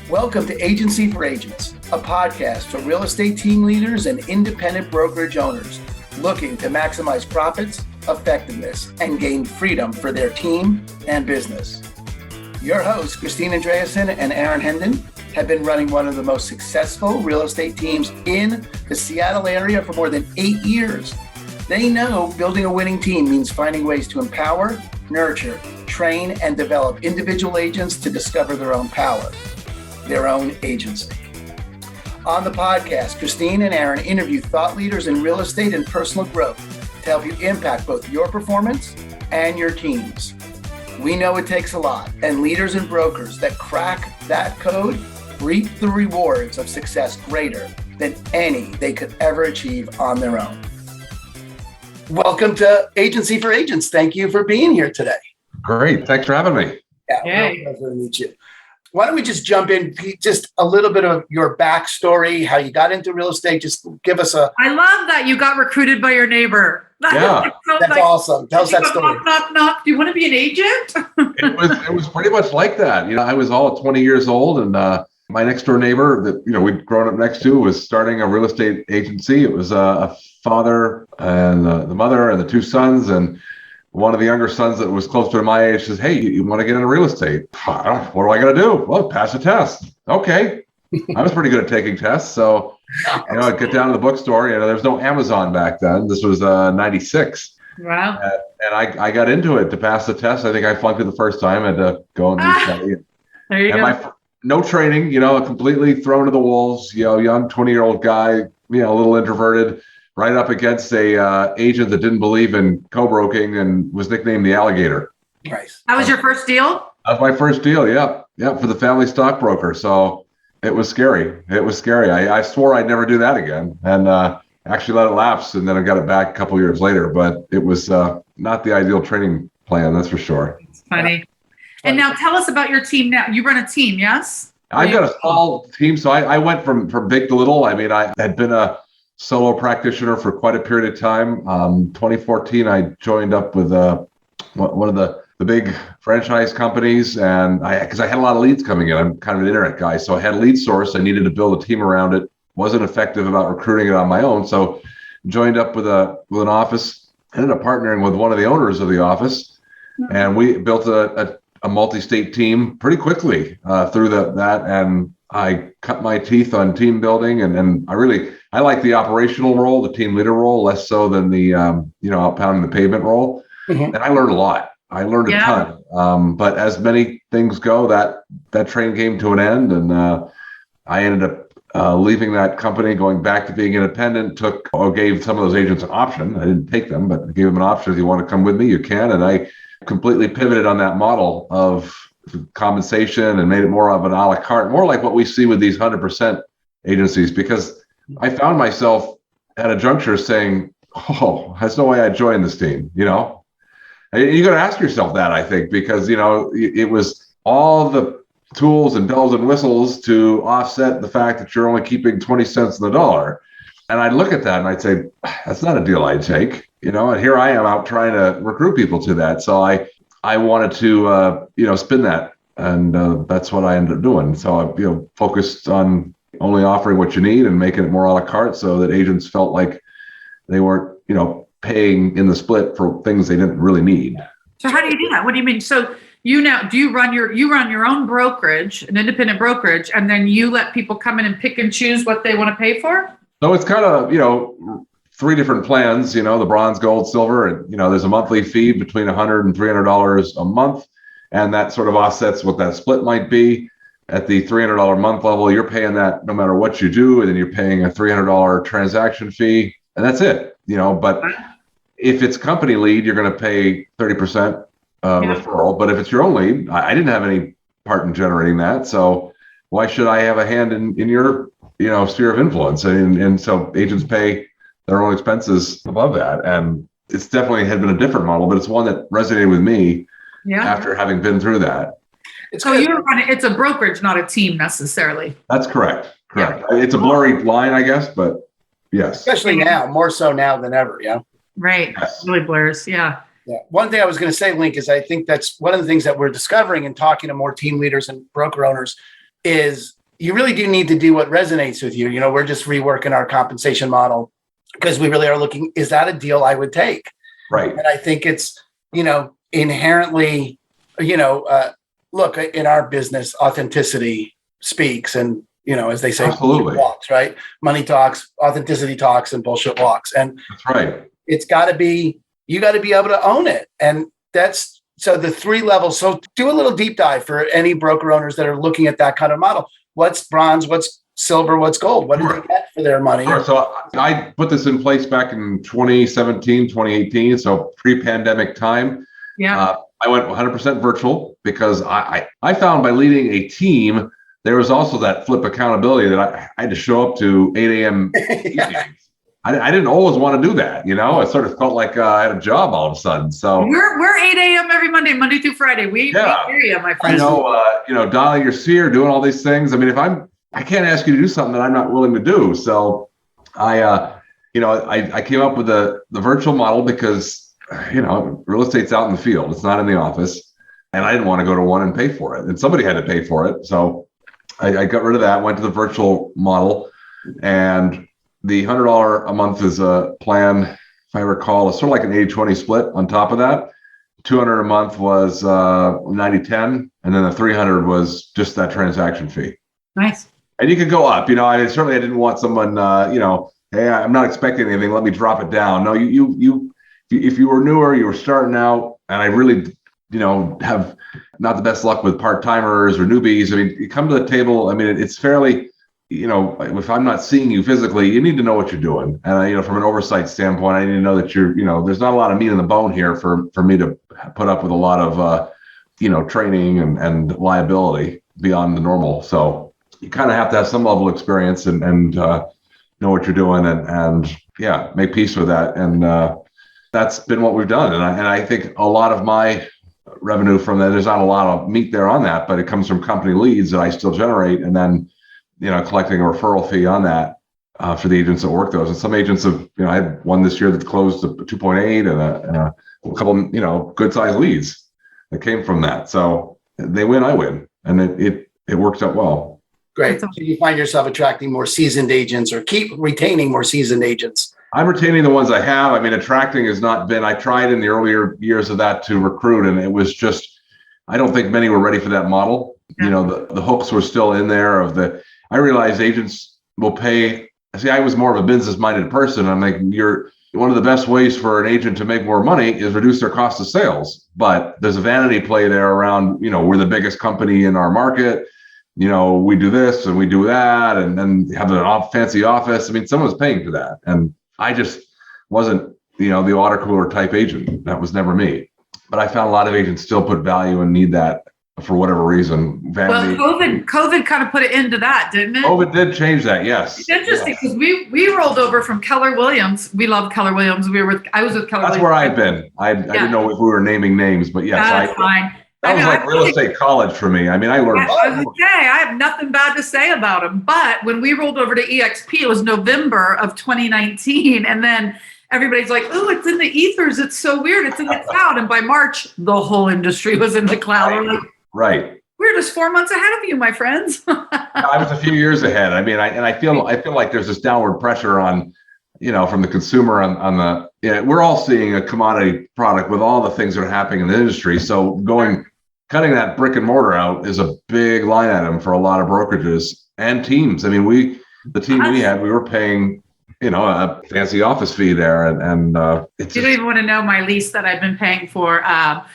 Welcome to Agency for Agents, a podcast for real estate team leaders and independent brokerage owners looking to maximize profits, effectiveness, and gain freedom for their team and business. Your hosts, Christine Andreasen and Aaron Hendon, have been running one of the most successful real estate teams in the Seattle area for more than 8 years. They know building a winning team means finding ways to empower, nurture, train, and develop individual agents to discover their own power, their own agency. On the podcast, Christine and Aaron interview thought leaders in real estate and personal growth to help you impact both your performance and your teams. We know it takes a lot, and leaders and brokers that crack that code reap the rewards of success greater than any they could ever achieve on their own. Welcome to Agency for Agents. Thank you for being here today. Great. Thanks for having me. Yeah, Hey. pleasure to meet you. Why don't we just jump in, Pete, just a little bit of your backstory, how you got into real estate. Just give us a... I love that you got recruited by your neighbor. Yeah. That's awesome. Tell us that story. Knock, knock. Do you want to be an agent? It was pretty much like that. You know, I was all 20 years old, and my next door neighbor that we'd grown up next to was starting a real estate agency. It was a father and the mother and the two sons, and one of the younger sons that was closer to my age says, "Hey, you want to get into real estate? What do I got to do?" "Well, pass a test." Okay. I was pretty good at taking tests. So, I'd get down to the bookstore. There was no Amazon back then. This was 96. Wow. And I got into it to pass the test. I think I flunked it the first time. I had to go and restudy. There you go. No training, completely thrown to the wolves, young 20-year-old guy, a little introverted, right up against a agent that didn't believe in co-broking and was nicknamed the alligator. Nice. That was your first deal? That was my first deal. Yeah, for the family stockbroker. So it was scary. I swore I'd never do that again, and actually let it lapse, and then I got it back a couple of years later. But it was not the ideal training plan, that's for sure. It's funny. Yeah. And now tell us about your team now. You run a team, yes? I've got a small team. So I went from big to little. I mean, I had been a solo practitioner for quite a period of time. 2014, I joined up with one of the big franchise companies, and because I had a lot of leads coming in. I'm kind of an internet guy, so I had a lead source. I needed to build a team around it. Wasn't effective about recruiting it on my own, so joined up with an office. Ended up partnering with one of the owners of the office, and we built a multi-state team pretty quickly through that. And I cut my teeth on team building, and I like the operational role, the team leader role, less so than the out pounding the pavement role. Mm-hmm. And I learned a lot. I learned a ton. But as many things go, that train came to an end, and I ended up leaving that company, going back to being independent. Gave some of those agents an option. I didn't take them, but I gave them an option. If you want to come with me, you can. And I completely pivoted on that model of compensation and made it more of an a la carte, more like what we see with these 100% agencies, because I found myself at a juncture saying, "Oh, there's no way I'd join this team." You got to ask yourself that, I think, because, it was all the tools and bells and whistles to offset the fact that you're only keeping 20 cents in the dollar. And I'd look at that and I'd say, that's not a deal I'd take, and here I am out trying to recruit people to that. So I wanted to, spin that. And that's what I ended up doing. So I, focused on only offering what you need and making it more a la carte so that agents felt like they weren't, paying in the split for things they didn't really need. So how do you do that? What do you mean? So do you run your own brokerage, an independent brokerage, and then you let people come in and pick and choose what they want to pay for? So it's kind of, three different plans, the bronze, gold, silver, and, there's a monthly fee between $100 and $300 a month. And that sort of offsets what that split might be. At the $300 a month level, you're paying that no matter what you do. And then you're paying a $300 transaction fee, and that's it, but if it's company lead, you're going to pay 30% referral. But if it's your own lead, I didn't have any part in generating that. So why should I have a hand in your, sphere of influence? And so agents pay their own expenses above that. And it's definitely had been a different model, but it's one that resonated with me after having been through that. It's a brokerage, not a team necessarily. That's correct. Yeah. It's a blurry line, I guess, but yes. Especially now, more so now than ever, Right. Yes. Really blurs. Yeah. Yeah. One thing I was going to say, Link, is I think that's one of the things that we're discovering and talking to more team leaders and broker owners. is you really do need to do what resonates with you. You know, we're just reworking our compensation model because we really are looking, is that a deal I would take? Right. And I think it's, you know, inherently, you know, look, in our business, authenticity speaks. And, you know, as they say, absolutely walks, right? Money talks, authenticity talks, and bullshit walks. And that's right. It's got to be, you got to be able to own it. And that's, so the 3 levels. So do a little deep dive for any broker owners that are looking at that kind of model. What's bronze? What's silver? What's gold? What do they get for their money? Sure. So I put this in place back in 2017, 2018. So pre-pandemic time. Yeah. I went 100% virtual because I found by leading a team, there was also that flip accountability that I had to show up to 8 a.m. Yeah. I didn't always want to do that. You know, I sort of felt like I had a job all of a sudden. So we're 8 a.m. every Monday through Friday. We hear you, my friend. You know, dialing your seer, doing all these things. I mean, I can't ask you to do something that I'm not willing to do. So I came up with the virtual model because, you know, real estate's out in the field. It's not in the office. And I didn't want to go to one and pay for it. And somebody had to pay for it. So I got rid of that, went to the virtual model. And the $100 a month is a plan, if I recall, it's sort of like an 80-20 split on top of that. $200 a month was 90-10. And then the $300 was just that transaction fee. Nice. And you could go up, you know, I didn't want someone, you know, hey, I'm not expecting anything. Let me drop it down. No, if you were newer, you were starting out, and I really, you know, have not the best luck with part-timers or newbies. I mean, you come to the table, I mean, it's fairly, you know, if I'm not seeing you physically, you need to know what you're doing. And, you know, from an oversight standpoint, I need to know that you're, you know, there's not a lot of meat in the bone here for me to put up with a lot of, you know, training and liability beyond the normal. So you kind of have to have some level of experience and know what you're doing and yeah, make peace with that. And that's been what we've done. And I think a lot of my revenue from that, there's not a lot of meat there on that, but it comes from company leads that I still generate. And then, you know, collecting a referral fee on that for the agents that work those. And some agents have, you know, I had one this year that closed 2.8 and a couple, you know, good sized leads that came from that. So they win, I win. And it works out well. Great. So you find yourself attracting more seasoned agents or keep retaining more seasoned agents? I'm retaining the ones I have. I mean, attracting has not been, I tried in the earlier years of that to recruit, and it was just, I don't think many were ready for that model. Yeah. You know, the hooks were still in there I realized agents will pay. See, I was more of a business-minded person. I'm like, one of the best ways for an agent to make more money is reduce their cost of sales. But there's a vanity play there around, you know, we're the biggest company in our market. You know, we do this and we do that, and then have an fancy office. I mean, someone's paying for that. And I just wasn't, you know, the water cooler type agent. That was never me. But I found a lot of agents still put value and need that for whatever reason. Vanity. Well, COVID kind of put it into that, didn't it? COVID did change that, yes. It's interesting because we rolled over from Keller Williams. We love Keller Williams. I was with Keller Williams. That's where I've been. I didn't know if we were naming names, but yes. That's fine. That was like real estate college for me. I mean, I learned. I have nothing bad to say about them. But when we rolled over to EXP, it was November of 2019. And then everybody's like, oh, it's in the ethers. It's so weird. It's in the cloud. And by March, the whole industry was in the cloud. Right. We're just 4 months ahead of you, my friends. I was a few years ahead. I mean, I feel like there's this downward pressure on, you know, from the consumer on the, yeah, we're all seeing a commodity product with all the things that are happening in the industry. So cutting that brick and mortar out is a big line item for a lot of brokerages and teams. I mean, the team we had, we were paying, you know, a fancy office fee there. And it's you don't even want to know my lease that I've been paying for a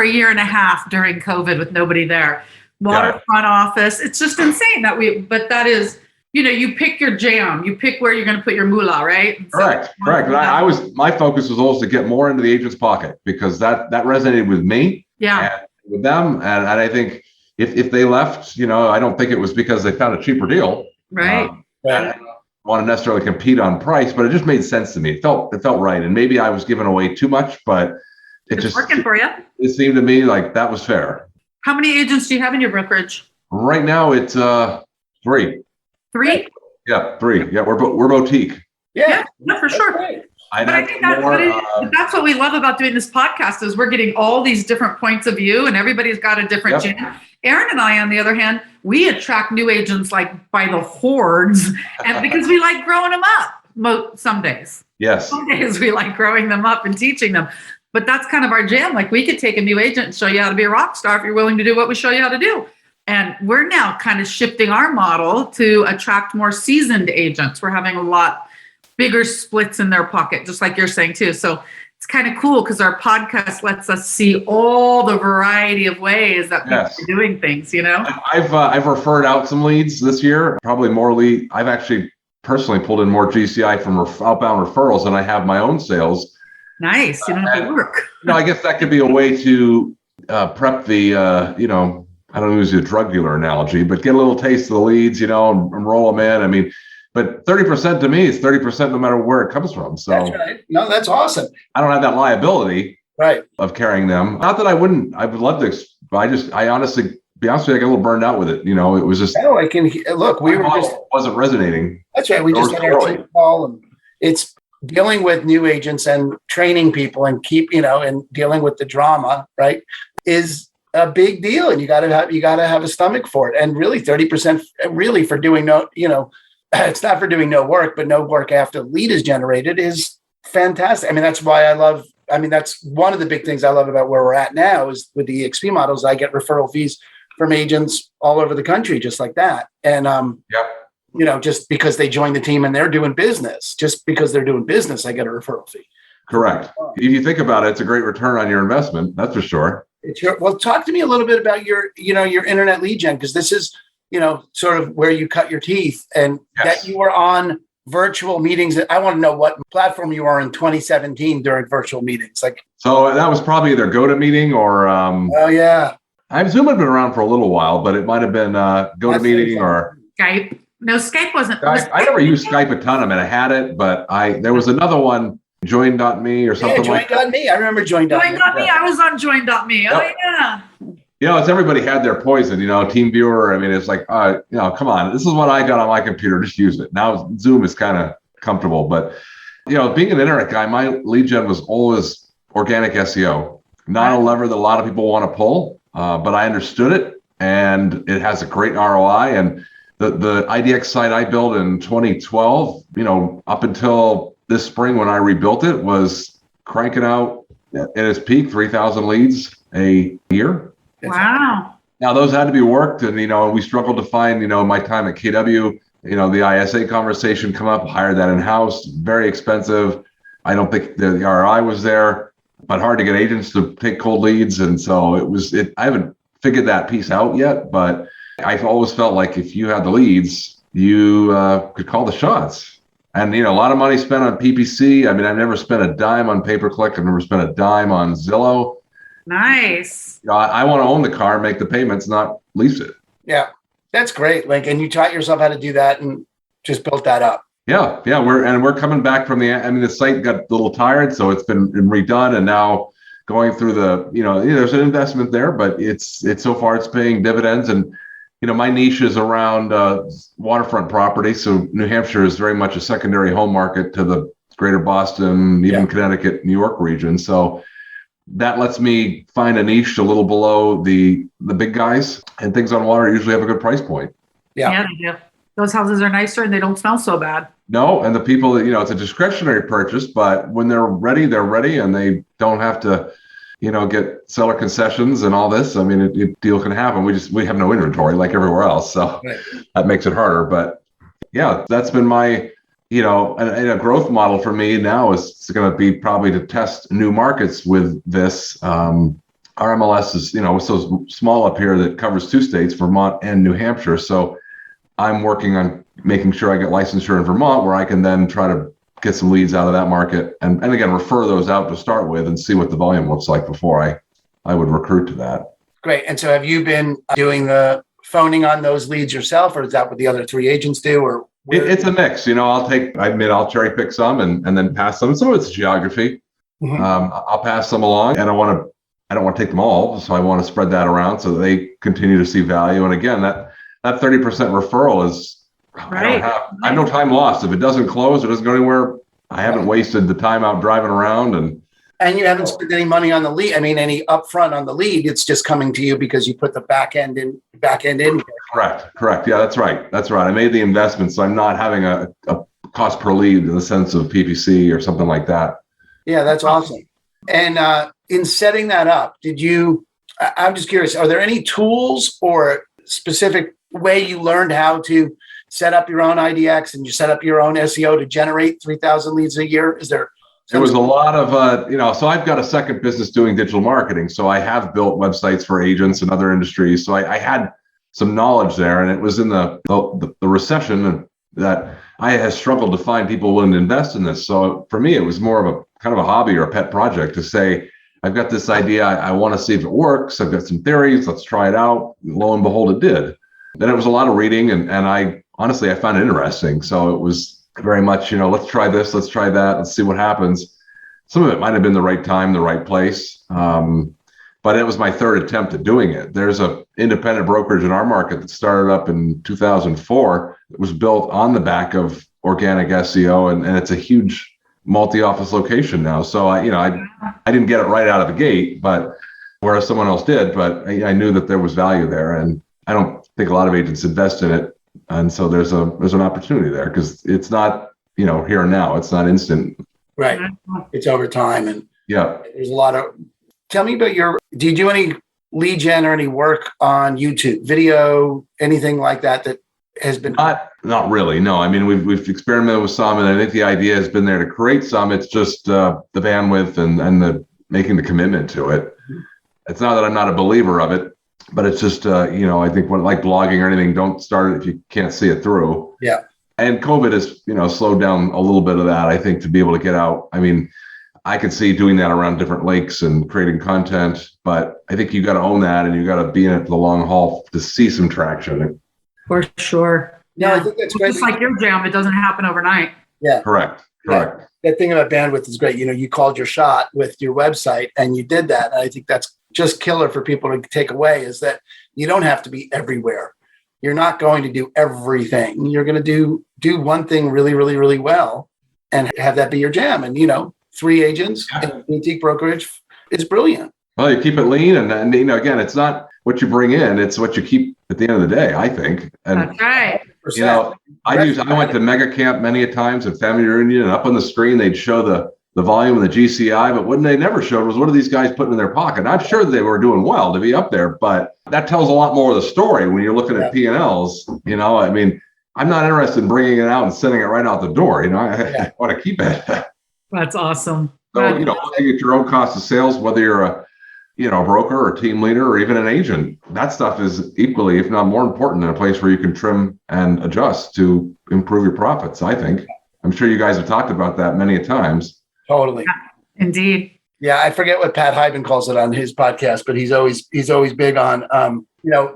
year and a half during COVID with nobody there. Waterfront office. It's just insane but that is, you know, you pick your jam, you pick where you're going to put your moolah, right? Correct. And my focus was always to get more into the agent's pocket because that resonated with me. Yeah. And with them. And I think if they left, you know, I don't think it was because they found a cheaper deal. Right. I don't want to necessarily compete on price, but it just made sense to me. It felt right. And maybe I was giving away too much, but it's just working for you. It seemed to me like that was fair. How many agents do you have in your brokerage? Right now it's 3. 3? Yeah, 3. Yeah, we're boutique. Yeah, for sure. But I think that's what we love about doing this podcast is we're getting all these different points of view and everybody's got a different jam. Aaron and I, on the other hand, we attract new agents like by the hordes, and because we like growing them up some days. Yes. Some days we like growing them up and teaching them. But that's kind of our jam. Like we could take a new agent and show you how to be a rock star if you're willing to do what we show you how to do. And we're now kind of shifting our model to attract more seasoned agents. We're having a lot bigger splits in their pocket, just like you're saying too. So it's kind of cool because our podcast lets us see all the variety of ways that people are doing things, you know? I've referred out some leads this year, probably more lead. I've actually personally pulled in more GCI from outbound referrals than I have my own sales. Nice. You don't have to work. I guess that could be a way to prep the, I don't use a drug dealer analogy, but get a little taste of the leads, and roll them in. I mean, but 30% to me is 30% no matter where it comes from. So that's right. No, that's awesome. I don't have that liability of carrying them. Not that I would love to, I honestly, be honest with you, I got a little burned out with it. It was just. No, I can look. We wasn't resonating. That's right. We just had our team call, and it's dealing with new agents and training people and and dealing with the drama. Right, is a big deal, and you got to have a stomach for it. And really, 30% really for doing it's not for doing no work, but no work after the lead is generated is fantastic. I mean, that's why that's one of the big things I love about where we're at now is with the EXP models. I get referral fees from agents all over the country, just like that. And, just because they join the team and they're doing business, just because they're doing business, I get a referral fee. Correct. If you think about it, it's a great return on your investment. That's for sure. Well, talk to me a little bit about your internet lead gen, because this is, sort of where you cut your teeth, and that you were on virtual meetings. I want to know what platform you are in 2017 during virtual meetings. So that was probably either GoToMeeting or. Zoom had been around for a little while, but it might have been GoToMeeting or Skype. No, Skype wasn't. I never used Skype a ton. I mean, I had it, but there was another one, Join.me or something like that. Join.me. I remember Join.me. Join.me. I was on Join.me. Yep. Oh yeah. It's everybody had their poison, TeamViewer. I mean, it's like, come on, this is what I got on my computer. Just use it. Now Zoom is kind of comfortable, but being an internet guy, my lead gen was always organic SEO, not a lever that a lot of people want to pull. But I understood it, and it has a great ROI. And the IDX site I built in 2012, up until this spring when I rebuilt it, was cranking out at its peak 3,000 leads a year. Wow. Now those had to be worked, and we struggled to find my time at KW. The ISA conversation come up, hired that in house, very expensive. I don't think the ROI was there, but hard to get agents to take cold leads. And so I haven't figured that piece out yet, but I've always felt like if you had the leads, you could call the shots. And, a lot of money spent on PPC. I mean, I've never spent a dime on pay-per-click. I've never spent a dime on Zillow. Nice. I want to own the car, make the payments, not lease it. Yeah, that's great, Link. And you taught yourself how to do that and just built that up. Yeah. We're coming back from the site got a little tired, so it's been redone, and now going through there's an investment there, but it's so far it's paying dividends. And my niche is around waterfront property, so New Hampshire is very much a secondary home market to the greater Boston, even Connecticut, New York region. So that lets me find a niche a little below the big guys, and things on water usually have a good price point. Yeah, they do. Those houses are nicer and they don't smell so bad. No, and the people that, it's a discretionary purchase, but when they're ready, and they don't have to, get seller concessions and all this. I mean, a deal can happen. We have no inventory like everywhere else. So that makes it harder. But yeah, that's been my, and a growth model for me now is going to be probably to test new markets with this. Our MLS is, it's so small up here that covers 2 states, Vermont and New Hampshire. So I'm working on making sure I get licensure in Vermont, where I can then try to get some leads out of that market and again, refer those out to start with and see what the volume looks like before I would recruit to that. Great. And so have you been doing the phoning on those leads yourself, or is that what the other 3 agents do? Or it's a mix. I'll cherry pick some and then pass them. Some of it's geography. Mm-hmm. I'll pass them along, and I don't want to take them all. So I want to spread that around so that they continue to see value. And again, that 30% referral is, right. I have no time lost. If it doesn't close, it doesn't go anywhere. I haven't wasted the time out driving around. And you haven't spent any money on the lead. I mean, any upfront on the lead. It's just coming to you because you put the back end in. Correct. Yeah, that's right. I made the investment, so I'm not having a cost per lead in the sense of PPC or something like that. Yeah, that's awesome. And in setting that up, I'm just curious, are there any tools or specific way you learned how to set up your own IDX and you set up your own SEO to generate 3,000 leads a year? There was a lot of, so I've got a second business doing digital marketing. So I have built websites for agents and other industries. So I had some knowledge there, and it was in the recession that I had struggled to find people willing to invest in this. So for me, it was more of a kind of a hobby or a pet project to say, I've got this idea. I want to see if it works. I've got some theories. Let's try it out. Lo and behold, it did. Then it was a lot of reading, and I honestly found it interesting. So it was very much, let's try this, let's try that, let's see what happens. Some of it might have been the right time, the right place. But it was my third attempt at doing it. There's an independent brokerage in our market that started up in 2004. It was built on the back of organic SEO, and it's a huge multi-office location now. So I didn't get it right out of the gate, but whereas someone else did, but I knew that there was value there, and I don't think a lot of agents invest in it. And so there's an opportunity there because it's not, here and now. It's not instant. Right. It's over time. And yeah, there's a lot of, tell me about do you do any lead gen or any work on YouTube, video, anything like that has been? Not really. No, I mean, we've experimented with some, and I think the idea has been there to create some. It's just the bandwidth and the making the commitment to it. It's not that I'm not a believer of it, but it's just, I think when like blogging or anything, don't start it if you can't see it through. Yeah. And COVID has, slowed down a little bit of that, I think, to be able to get out. I mean, I could see doing that around different lakes and creating content, but I think you got to own that, and you got to be in it for the long haul to see some traction. For sure. Yeah, I think that's great. Just like your jam, it doesn't happen overnight. Yeah. Correct. Yeah. That thing about bandwidth is great. You called your shot with your website, and you did that. And I think that's just killer for people to take away, is that you don't have to be everywhere. You're not going to do everything. You're going to do one thing really, really, really well and have that be your jam. And, 3 agents in a boutique brokerage is brilliant. Well, you keep it lean, and again, it's not what you bring in, it's what you keep at the end of the day, I think. And that's right. I went to Mega Camp many a times at family reunion, and up on the screen they'd show the volume of the GCI, but what they never showed was what are these guys putting in their pocket. And I'm sure they were doing well to be up there, but that tells a lot more of the story when you're looking at P&Ls. I mean, I'm not interested in bringing it out and sending it right out the door. I want to keep it. That's awesome. So, looking at your own cost of sales, whether you're a broker or team leader or even an agent, that stuff is equally, if not more important, in a place where you can trim and adjust to improve your profits, I think. I'm sure you guys have talked about that many a times. Totally. Yeah, indeed. Yeah, I forget what Pat Hyben calls it on his podcast, but he's always big on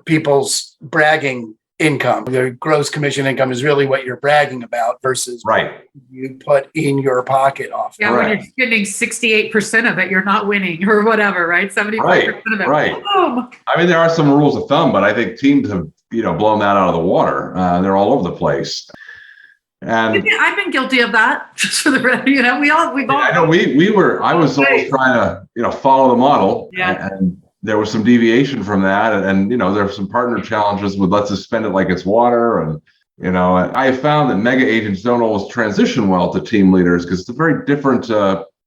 people's bragging income. Their gross commission income is really what you're bragging about versus what you put in your pocket off. Yeah, when you're spending 68% of it, you're not winning or whatever, right? 75% of it. Right. Boom. I mean, there are some rules of thumb, but I think teams have, blown that out of the water. They're all over the place. And I've been guilty of that. Just for the we all. I know I was always trying to, follow the model. Yeah. And there was some deviation from that, and there were some partner challenges with let's just spend it like it's water, and I have found that mega agents don't always transition well to team leaders because it's a very different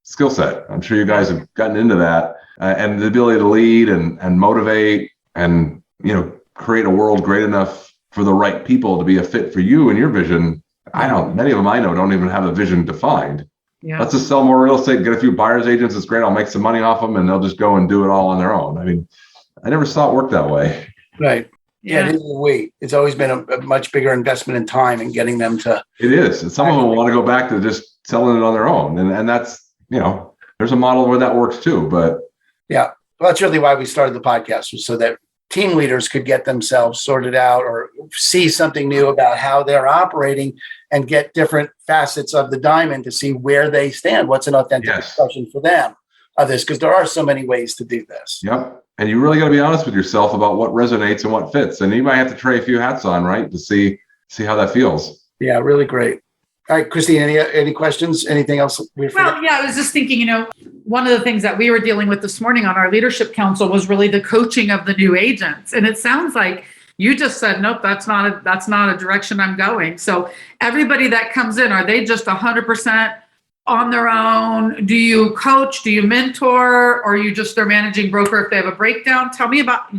skill set. I'm sure you guys have gotten into that, and the ability to lead and motivate and create a world great enough for the right people to be a fit for you and your vision. Many of them I know don't even have a vision defined. Yeah. Let's just sell more real estate and get a few buyer's agents. It's great. I'll make some money off them, and they'll just go and do it all on their own. I mean, I never saw it work that way. Right. Yeah. It is a weight. It's always been a much bigger investment in time and getting them to. It is. And some of them want to go back to just selling it on their own. And that's, there's a model where that works too. But yeah, well, that's really why we started the podcast, was so that team leaders could get themselves sorted out or see something new about how they're operating and get different facets of the diamond to see where they stand. What's an authentic expression for them of this? Because there are so many ways to do this. Yep. And you really got to be honest with yourself about what resonates and what fits. And you might have to try a few hats on, right, to see how that feels. Yeah, really great. All right, Christine, any questions? Anything else? I was just thinking, one of the things that we were dealing with this morning on our leadership council was really the coaching of the new agents. And it sounds like you just said, nope, that's not a direction I'm going. So everybody that comes in, are they just 100% on their own? Do you coach? Do you mentor? Or are you just their managing broker if they have a breakdown? Tell me about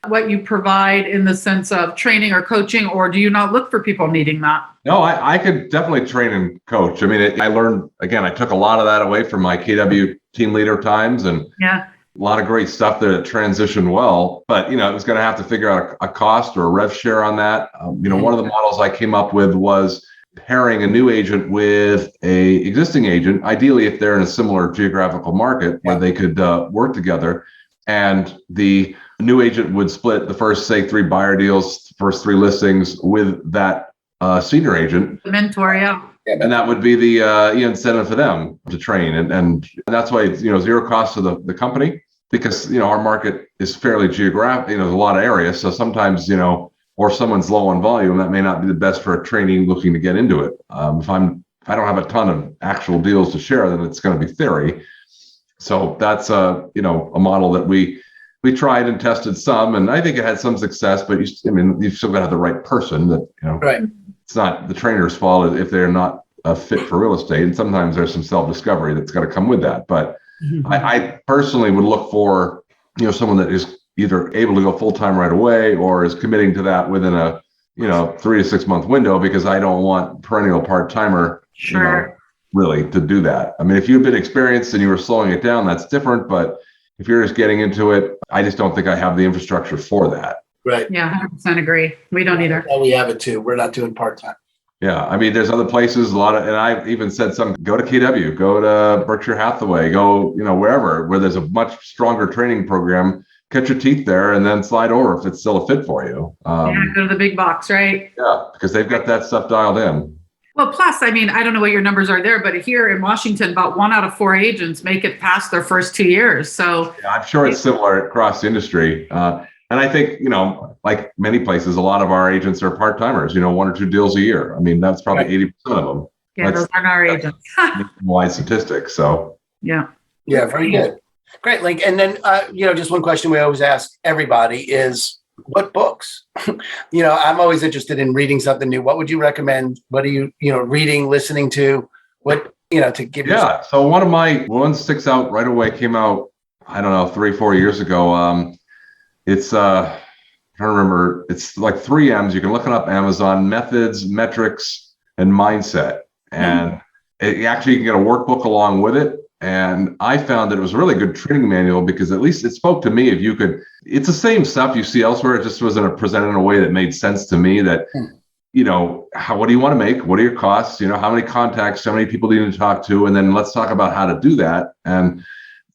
what you provide in the sense of training or coaching, or do you not look for people needing that? No, I could definitely train and coach. I mean, I learned, again, I took a lot of that away from my KW team leader times, and a lot of great stuff that transitioned well. But, it was going to have to figure out a cost or a rev share on that. One of the models I came up with was pairing a new agent with a existing agent, ideally if they're in a similar geographical market where they could work together. And the new agent would split the first, say, 3 buyer deals, first 3 listings with that senior agent. The mentor, And that would be the incentive for them to train. And that's why it's, zero cost to the company, because, our market is fairly geographic, there's a lot of areas. So sometimes, or someone's low on volume, that may not be the best for a trainee looking to get into it. If I don't have a ton of actual deals to share, then it's going to be theory. So that's a model that we tried and tested some, and I think it had some success. But you've still got to have the right person. That right. It's not the trainer's fault if they're not a fit for real estate, and sometimes there's some self-discovery that's got to come with that. But I personally would look for someone that is either able to go full-time right away or is committing to that within a 3 to 6 month window, because I don't want perennial part-timer really to do that. I mean, if you've been experienced and you were slowing it down, that's different. But if you're just getting into it, I just don't think I have the infrastructure for that. Right. Yeah, 100% agree. We don't either. Well, we have it too. We're not doing part-time. Yeah. I mean, there's other places, and I've even said go to KW, go to Berkshire Hathaway, go, wherever, where there's a much stronger training program, cut your teeth there and then slide over if it's still a fit for you. Go to the big box, right? Yeah, because they've got that stuff dialed in. Well, plus, I don't know what your numbers are there, but here in Washington, about 1 out of 4 agents make it past their first 2 years. So yeah, I'm sure it's similar across the industry. And I think, like many places, a lot of our agents are part-timers, 1 or 2 deals a year. I mean, that's probably 80% of them. Yeah, those aren't our agents. Wide statistic. So yeah, very good. Great, Link. And then, just one question we always ask everybody is, what books? I'm always interested in reading something new. What would you recommend? What are you, reading, listening to? What, to give you? Yeah. So one sticks out right away, came out, I don't know, 3-4 years ago. It's, I don't remember. It's like 3 M's. You can look it up, Amazon: methods, metrics, and mindset. And you can get a workbook along with it. And I found that it was a really good training manual, because at least it spoke to me. It's the same stuff you see elsewhere. It just wasn't presented in a way that made sense to me. That, what do you want to make? What are your costs? How many contacts, how many people do you need to talk to? And then let's talk about how to do that. And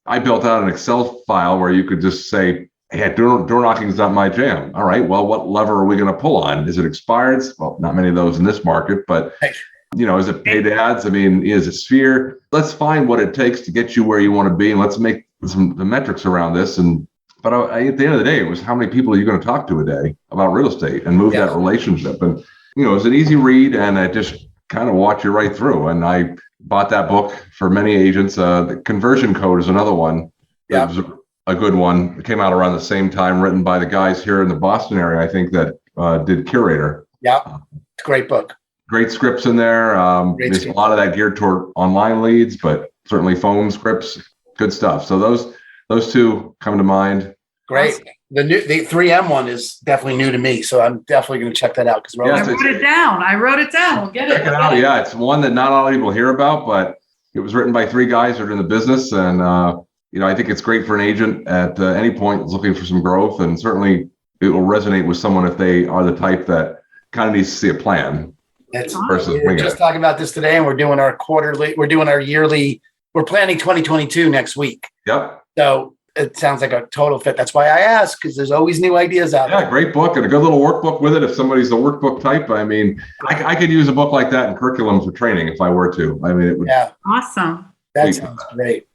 I built out an Excel file where you could just say, hey, door knocking is not my jam. All right, well, what lever are we going to pull on? Is it expired? Well, not many of those in this market, but is it paid ads? I mean, is it Sphere? Let's find what it takes to get you where you want to be, and let's make the metrics around this. But at the end of the day, it was how many people are you going to talk to a day about real estate and move that relationship. And, it was an easy read, and I just kind of walked you right through. And I bought that book for many agents. The Conversion Code is another one. That was a good one. It came out around the same time, written by the guys here in the Boston area, I think, that did Curator. Yeah, it's a great book. Great scripts in there. There's a lot of that geared toward online leads, but certainly phone scripts, good stuff. So those 2 come to mind. Great. Awesome. The 3M one is definitely new to me, so I'm definitely going to check that out. Because I wrote it down. We'll get it. Check it out. Yeah, it's one that not a lot of people hear about, but it was written by 3 guys that are in the business, and I think it's great for an agent at any point that's looking for some growth, and certainly it will resonate with someone if they are the type that kind of needs to see a plan. We're just talking about this today, and we're doing our yearly. We're planning 2022 next week. Yep. So it sounds like a total fit. That's why I asked, because there's always new ideas out there. Yeah, great book, and a good little workbook with it. If somebody's a workbook type, I mean, I could use a book like that in curriculum for training if I were to. I mean, it would. Yeah. Awesome. That sounds great.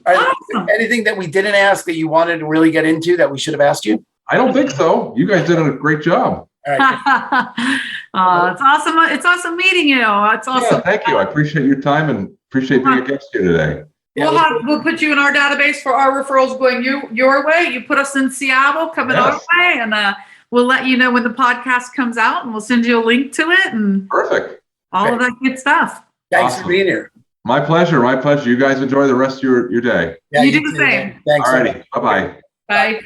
Awesome. Anything that we didn't ask that you wanted to really get into that we should have asked you? I don't think so. You guys did a great job. All right. It's awesome. It's awesome meeting you. It's awesome. Yeah, thank you. I appreciate your time and appreciate being a guest here today. We'll put you in our database for our referrals going your way. You put us in Seattle, coming our way, and we'll let you know when the podcast comes out, and we'll send you a link to it and Perfect. all of that good stuff. Thanks Awesome. for being here. My pleasure. My pleasure. You guys enjoy the rest of your day. Yeah, You do the too, same. man. Thanks. All righty. Bye-bye. Bye.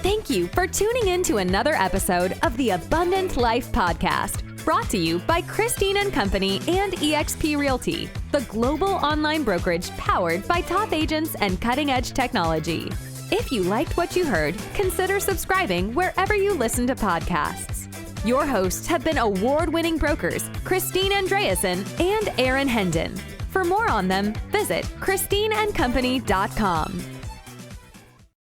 Thank you for tuning in to another episode of the Abundant Life Podcast, brought to you by Christine and Company and eXp Realty, the global online brokerage powered by top agents and cutting-edge technology. If you liked what you heard, consider subscribing wherever you listen to podcasts. Your hosts have been award-winning brokers Christine Andreasen and Aaron Hendon. For more on them, visit christineandcompany.com.